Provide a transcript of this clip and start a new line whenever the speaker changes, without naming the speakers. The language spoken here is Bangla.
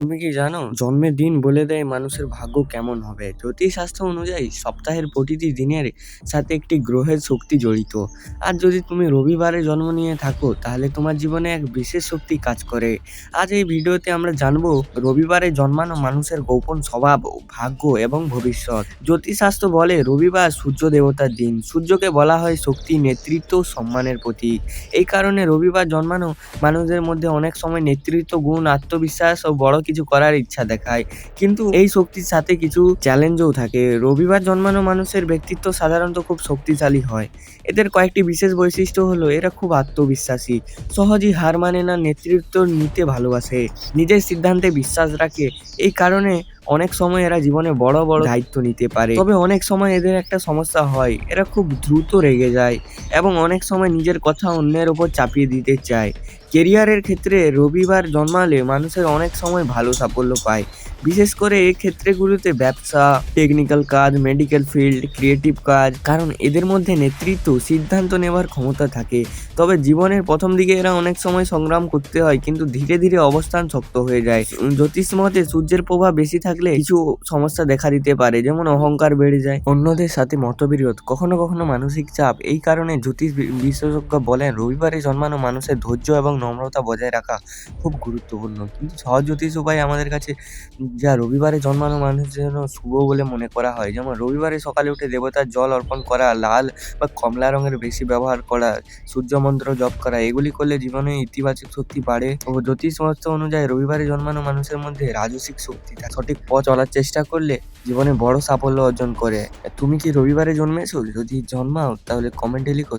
তুমি কি জানো জন্মের দিন বলে দেয় মানুষের ভাগ্য কেমন হবে? জ্যোতিষশাস্ত্র অনুযায়ী সপ্তাহের প্রতিটি দিনের সাথে একটি গ্রহের শক্তি জড়িত। আর যদি তুমি রবিবারে জন্ম নিয়ে থাকো তাহলে তোমার জীবনে এক বিশেষ শক্তি কাজ করে। আজ এই ভিডিওতে আমরা জানবো রবিবারে জন্মানো মানুষের গোপন স্বভাব, ভাগ্য এবং ভবিষ্যৎ। জ্যোতিষশাস্ত্র বলে রবিবার সূর্য দেবতার দিন। সূর্যকে বলা হয় শক্তি, নেতৃত্ব ও সম্মানের প্রতীক। এই কারণে রবিবার জন্মানো মানুষদের মধ্যে অনেক সময় নেতৃত্ব গুণ, আত্মবিশ্বাস ও বড় কিছু করার ইচ্ছা দেখায়। কিন্তু এই শক্তির সাথে কিছু চ্যালেঞ্জও থাকে। রবিবার জন্মানো মানুষের ব্যক্তিত্ব সাধারণত খুব শক্তিশালী হয়। এদের কয়েকটি বিশেষ বৈশিষ্ট্য হলো এরা খুব আত্মবিশ্বাসী, সহজেই হার মানে না, নেতৃত্ব নিতে ভালোবাসে, নিজের সিদ্ধান্তে বিশ্বাস রাখে। এই কারণে অনেক সময় এরা জীবনে বড় বড় দায়িত্ব নিতে পারে। তবে অনেক সময় এদের একটা সমস্যা হয়, এরা খুব দ্রুত রেগে যায় এবং অনেক সময় নিজের কথা অন্যের ওপর চাপিয়ে দিতে চায়। কেরিয়ারের ক্ষেত্রে রবিবার জন্মালে মানুষের অনেক সময় ভালো সাফল্য পায়, বিশেষ করে এই ক্ষেত্রগুলোতে ব্যবসা, টেকনিক্যাল কাজ, মেডিকেল ফিল্ড, ক্রিয়েটিভ কাজ, কারণ এদের মধ্যে নেতৃত্ব, সিদ্ধান্ত নেওয়ার ক্ষমতা থাকে। তবে জীবনের প্রথম দিকে এরা অনেক সময় সংগ্রাম করতে হয়, কিন্তু ধীরে ধীরে অবস্থান শক্ত হয়ে যায়। জ্যোতিষ মতে সূর্যের প্রভাব বেশি থাকলে কিছু সমস্যা দেখা দিতে পারে, যেমন অহংকার বেড়ে যায়, অন্যদের সাথে মতবিরোধ, কখনো কখনো মানসিক চাপ। এই কারণে জ্যোতিষ বিশেষজ্ঞ বলেন রবিবারে জন্মানো মানুষের ধৈর্য এবং নম্রতা বজায় রাখা খুব গুরুত্বপূর্ণ। কিন্তু সহজ জ্যোতিষ উপায় আমাদের কাছে যা রবিবারে জন্মানো মানুষের জন্য শুভ বলে মনে করা হয়, যেমন রবিবারে সকালে উঠে দেবতার জল অর্পণ করা, লাল বা কমলা রঙের বেশি ব্যবহার করা, সূর্য মন্ত্র জপ করা, এগুলি করলে জীবনে ইতিবাচক শক্তি বাড়ে। ও জ্যোতিষ শাস্ত্র অনুযায়ী রবিবারে জন্মানো মানুষের মধ্যে রাজসিক শক্তি থাকে। সঠিক পথ চলার চেষ্টা করলে জীবনে বড় সাফল্য অর্জন করে। তুমি কি রবিবারে জন্মেছো? যদি জন্মাও তাহলে কমেন্টে লিখো।